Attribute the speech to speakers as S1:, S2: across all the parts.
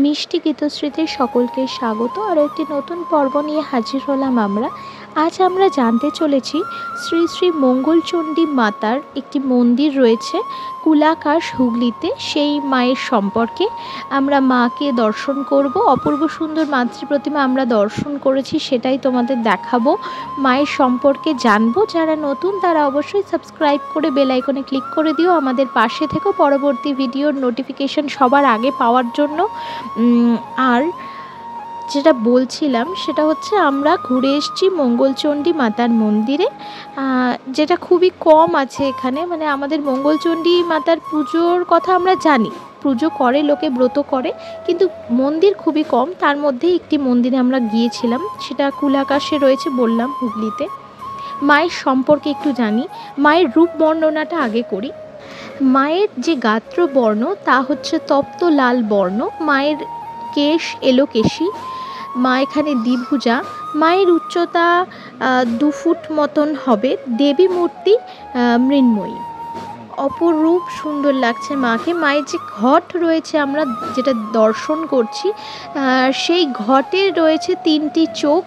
S1: মিষ্টি গীতশ্রীতে সকলকে স্বাগত। আরও একটি নতুন পর্ব নিয়ে হাজির হলাম আমরা। আজ আমরা জানতে চলেছি শ্রী শ্রী মঙ্গলচণ্ডী মাতার একটি মন্দির রয়েছে কুলাকাশ, হুগলিতে। সেই মায়ের সম্পর্কে আমরা মাকে দর্শন করব। অপূর্ব সুন্দর মাতৃ প্রতিমা আমরা দর্শন করেছি, সেটাই তোমাদের দেখাবো, মায়ের সম্পর্কে জানবো। যারা নতুন তারা অবশ্যই সাবস্ক্রাইব করে বেল আইকনে ক্লিক করে দিও, আমাদের পাশে থেকেও পরবর্তী ভিডিওর নোটিফিকেশন সবার আগে পাওয়ার জন্য। আর যেটা বলছিলাম সেটা হচ্ছে আমরা ঘুরে এসেছি মঙ্গলচণ্ডী মাতার মন্দিরে, যেটা খুবই কম আছে এখানে। মানে আমাদের মঙ্গলচণ্ডী মাতার পুজোর কথা আমরা জানি, পুজো করে, লোকে ব্রত করে, কিন্তু মন্দির খুবই কম। তার মধ্যে একটি মন্দিরে আমরা গিয়েছিলাম, সেটা কুলাকাশে রয়েছে, বললাম হুগলিতে। মায়ের সম্পর্কে একটু জানি। মায়ের রূপ বর্ণনাটা আগে করি। মায়ের যে গাত্র বর্ণ তা হচ্ছে তপ্ত লাল বর্ণ। মায়ের কেশ এলোকেশী। মা এখানে দ্বিভুজা। মায়ের উচ্চতা 2 ফুট মতন হবে। দেবী মূর্তি মৃন্ময়ী। অপরূপ সুন্দর লাগছে মাকে। মায়ের যে ঘট রয়েছে আমরা যেটা দর্শন করছি, সেই ঘটে রয়েছে 3টি চোখ,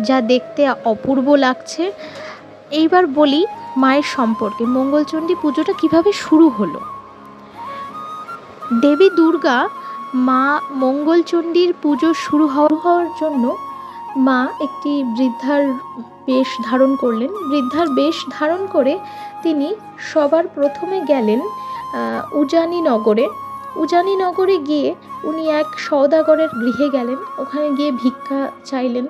S1: যা দেখতে অপূর্ব লাগছে। এইবার বলি মায়ের সম্পর্কে, মঙ্গলচণ্ডী পুজোটা কিভাবে শুরু হলো। দেবী দুর্গা মা মঙ্গলচণ্ডীর পুজো শুরু হওয়ার জন্য মা একটি বৃদ্ধার বেশ ধারণ করলেন। বৃদ্ধার বেশ ধারণ করে তিনি সবার প্রথমে গেলেন উজানিনগরে। উজানিনগরে গিয়ে উনি এক সওদাগরের গৃহে গেলেন, ওখানে গিয়ে ভিক্ষা চাইলেন।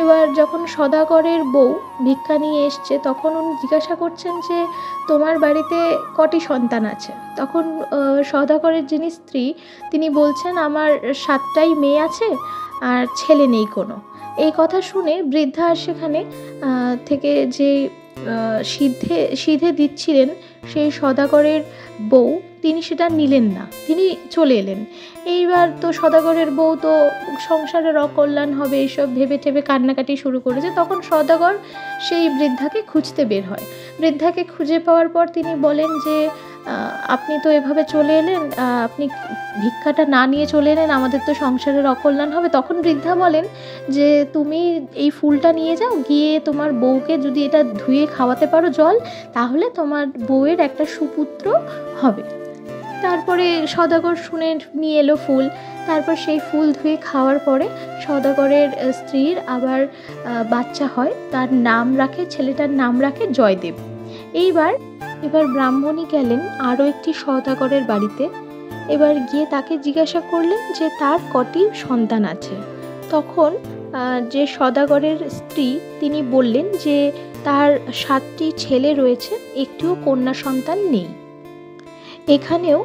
S1: এবার যখন সওদাগরের বউ ভিক্ষা নিয়ে এসছে, তখন উনি জিজ্ঞাসা করছেন যে তোমার বাড়িতে কটি সন্তান আছে। তখন সওদাগরের যিনি স্ত্রী, তিনি বলছেন আমার 7টাই মেয়ে আছে আর ছেলে নেই কোনো। এই কথা শুনে বৃদ্ধা সেখানে থেকে যে সিধে দিচ্ছিলেন সেই সওদাগরের বউ, তিনি সেটা নিলেন না, তিনি চলে এলেন। এইবার তো সওদাগরের বউ তো সংসারের অকল্যাণ হবে এইসব ভেবে ঠেবে কান্নাকাটি শুরু করেছে। তখন সওদাগর সেই বৃদ্ধাকে খুঁজতে বের হয়। বৃদ্ধাকে খুঁজে পাওয়ার পর তিনি বলেন যে আপনি তো এভাবে চলে এলেন, আপনি ভিক্ষাটা না নিয়ে চলে এলেন, আমাদের তো সংসারের অকল্যাণ হবে। তখন বৃদ্ধা বলেন যে তুমি এই ফুলটা নিয়ে যাও, গিয়ে তোমার বউকে যদি এটা ধুয়ে খাওয়াতে পারো জল, তাহলে তোমার বউয়ের একটা সুপুত্র হবে। তারপরে সওদাগর শুনে নিয়ে এলো ফুল। তারপর সেই ফুল ধুয়ে খাওয়ার পরে সওদাগরের স্ত্রীর আবার বাচ্চা হয়। তার নাম রাখে, ছেলেটার নাম রাখে জয়দেব। এবার ব্রাহ্মণী গেলেন আরও একটি সওদাগরের বাড়িতে। এবার গিয়ে তাকে জিজ্ঞাসা করলেন যে তার কটি সন্তান আছে। তখন যে সওদাগরের স্ত্রী, তিনি বললেন যে তার 7টি ছেলে রয়েছে, একটিও কন্যা সন্তান নেই। এখানেও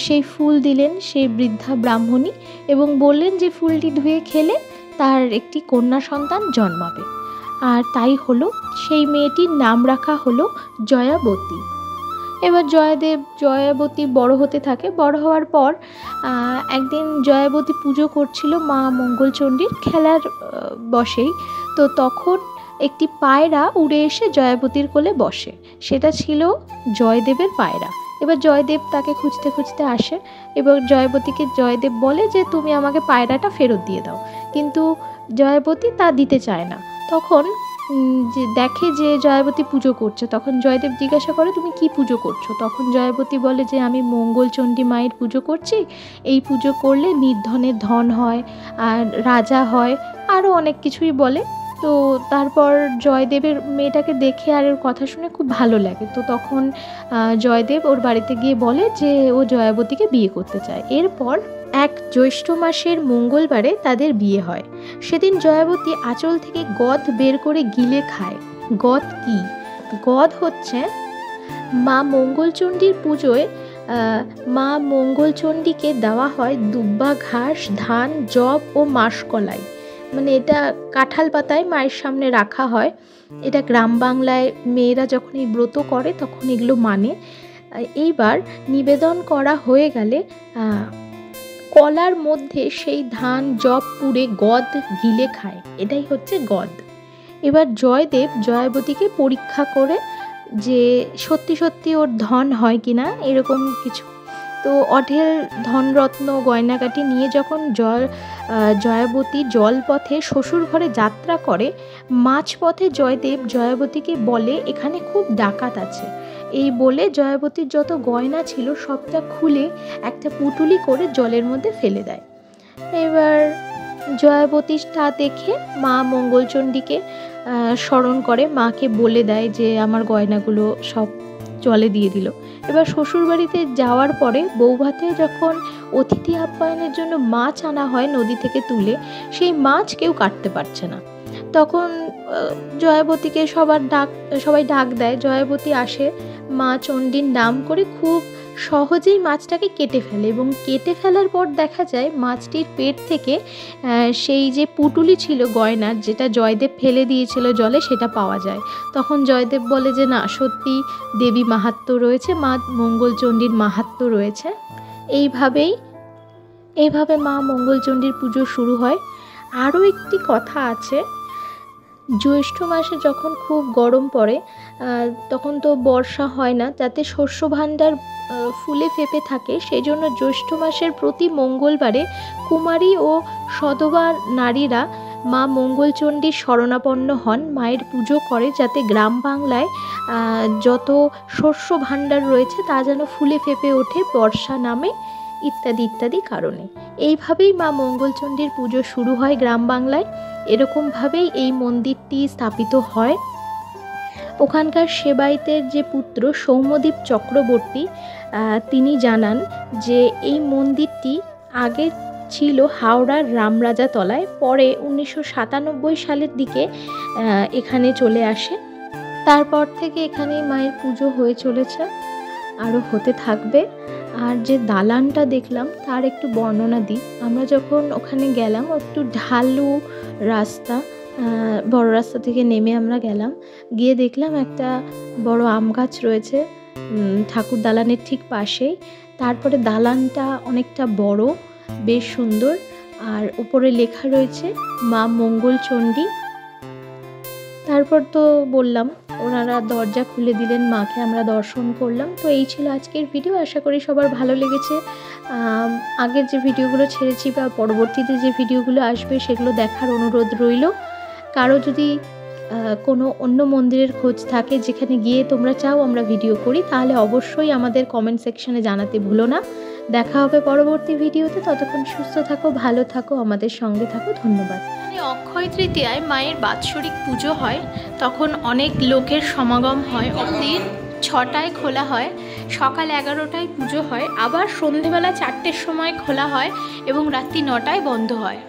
S1: সেই ফুল দিলেন সেই বৃদ্ধা ব্রাহ্মণী এবং বললেন যে ফুলটি ধুয়ে খেলে তার একটি কন্যা সন্তান জন্মাবে। আর তাই হলো, সেই মেয়েটির নাম রাখা হলো জয়াবতী। এবার জয়াবতী বড় হতে থাকে। বড় হওয়ার পর একদিন জয়াবতী পুজো করছিল মা মঙ্গলচণ্ডীর খেলার বসেই। তো তখন একটি পায়রা উড়ে এসে জয়াবতীর কোলে বসে। সেটা ছিল জয়দেবের পায়রা। এবার জয়দেব তাকে খুঁজতে খুঁজতে আসে এবং জয়াবতীকে জয়দেব বলে যে তুমি আমাকে পায়রাটা ফেরত দিয়ে দাও, কিন্তু জয়াবতী তা দিতে চায় না। তখন যে দেখে যে জয়াবতী পুজো করছে, তখন জয়দেব জিজ্ঞাসা করে তুমি কি পুজো করছো। তখন জয়াবতী বলে যে আমি মঙ্গলচণ্ডী মায়ের পুজো করছি, এই পুজো করলে নির্ধনের ধন হয় আর রাজা হয়, আরও অনেক কিছুই বলে। তো তারপর জয়দেবের মেয়েটাকে দেখে আর ওর কথা শুনে খুব ভালো লাগে। তো তখন জয়দেব ওর বাড়িতে গিয়ে বলে যে ও জয়াবতীকে বিয়ে করতে চায়। এরপর এক জ্যৈষ্ঠ মাসের মঙ্গলবারে তাদের বিয়ে হয়। সেদিন জয়াবতী আঁচল থেকে গদ বের করে গিলে খায়। গদ কি? গদ হচ্ছে মা মঙ্গলচণ্ডীর পুজোয় মা মঙ্গলচণ্ডীকে দেওয়া হয় দুব্বা ঘাস, ধান, জব ও মাসকলাই। মানে এটা কাঁঠাল পাতায় মায়ের সামনে রাখা হয়। এটা গ্রাম বাংলায় মেয়েরা যখন এই ব্রত করে তখন এগুলো মানে। এইবার নিবেদন করা হয়ে গেলে কলার মধ্যে সেই ধান জব পুড়ে গদ গিলে খায়, এটাই হচ্ছে গদ। এবার জয়দেব জয়াবতীকে পরীক্ষা করে যে সত্যি সত্যি ওর ধন হয় কিনা, এরকম কিছু। তো অঢেল ধনরত্ন গয়নাগাটি নিয়ে যখন জয়াবতী জলপথে শ্বশুর ঘরে যাত্রা করে, মাঝপথে জয়দেব জয়াবতীকে বলে এখানে খুব ডাকাত আছে। এই বলে জয়াবতীর যত গয়না ছিল সবটা খুলে একটা পুঁটুলি করে জলের মধ্যে ফেলে দেয়। এবার জয়াবতী তা দেখে মা মঙ্গলচণ্ডীকে স্মরণ করে, মাকে বলে দেয় যে আমার গয়নাগুলো সব জলে দিয়ে দিল। এবার শ্বশুরবাড়িতে যাওয়ার পরে বৌভাতে যখন অতিথি আপ্যায়নের জন্য মাছ আনা হয় নদী থেকে তুলে, সেই মাছ কেউ কাটতে পারছে না। তখন জয়াবতীকে সবাই ডাক দেয়। জয়াবতী আসে, মা চণ্ডীর নাম করে খুব সহজেই মাছটাকে কেটে ফেলে, এবং কেটে ফেলার পর দেখা যায় মাছটির পেট থেকে সেই যে পুঁটুলি ছিল গয়নার, যেটা জয়দেব ফেলে দিয়েছিল জলে, সেটা পাওয়া যায়। তখন জয়দেব বলে যে না, সত্যি দেবী মাহাত্ম্য রয়েছে, মা মঙ্গলচণ্ডীর মাহাত্ম্য রয়েছে। এইভাবে মা মঙ্গলচণ্ডীর পুজো শুরু হয়। আরও একটি কথা আছে, জ্যৈষ্ঠ মাসে যখন খুব গরম পড়ে তখন তো বর্ষা হয় না, যাতে শস্য ভাণ্ডার ফুলে ফেঁপে থাকে, সেই জন্য জ্যৈষ্ঠ মাসের প্রতি মঙ্গলবারে কুমারী ও সধবা নারীরা মা মঙ্গলচণ্ডীর শরণাপন্ন হন, মায়ের পুজো করে, যাতে গ্রাম বাংলায় যত শস্য ভাণ্ডার রয়েছে তা যেন ফুলে ফেঁপে ওঠে, বর্ষা নামে, ইত্যাদি ইত্যাদি কারণে। এইভাবেই মা মঙ্গলচণ্ডীর পুজো শুরু হয় গ্রাম বাংলায়। এরকমভাবেই এই মন্দিরটি স্থাপিত হয়। ওখানকার সেবায়েতের যে পুত্র সৌম্যদীপ চক্রবর্তী, তিনি জানান যে এই মন্দিরটি আগে ছিল হাওড়ার রামরাজা তলায়, পরে 1997 সালের দিকে এখানে চলে আসে। তারপর থেকে এখানে মায়ের পুজো হয়ে চলেছে, আরও হতে থাকবে। আর যে দালানটা দেখলাম তার একটু বর্ণনা দিই। আমরা যখন ওখানে গেলাম, একটু ঢালু রাস্তা, বড় রাস্তা থেকে নেমে আমরা গেলাম, গিয়ে দেখলাম একটা বড় আম গাছ রয়েছে ঠাকুর দালানের ঠিক পাশেই। তারপরে দালানটা অনেকটা বড়, বেশ সুন্দর, আর উপরে লেখা রয়েছে মা মঙ্গলচণ্ডী। তারপর তো বললাম, ওনারা দরজা খুলে দিলেন, মাকে আমরা দর্শন করলাম। তো এই ছিল আজকের ভিডিও, আশা করি সবার ভালো লেগেছে। আগের যে ভিডিওগুলো ছেড়েছি বা পরবর্তীতে যে ভিডিওগুলো আসবে সেগুলো দেখার অনুরোধ রইল। কারো যদি কোনো অন্য মন্দিরের খোঁজ থাকে যেখানে গিয়ে তোমরা চাও আমরা ভিডিও করি, তাহলে অবশ্যই আমাদের কমেন্ট সেকশনে জানাতে ভুলো না। দেখা হবে পরবর্তী ভিডিওতে, ততক্ষণ সুস্থ থাকো, ভালো থাকো, আমাদের সঙ্গে থাকো। ধন্যবাদ। অক্ষয় তৃতীয়ায় মায়ের বাৎসরিক পুজো হয়, তখন অনেক লোকের সমাগম হয়। দিন 6টায় খোলা হয়, সকাল 11টায় পুজো হয়, আবার সন্ধেবেলা 4টের সময় খোলা হয় এবং রাত্রি 9টায় বন্ধ হয়।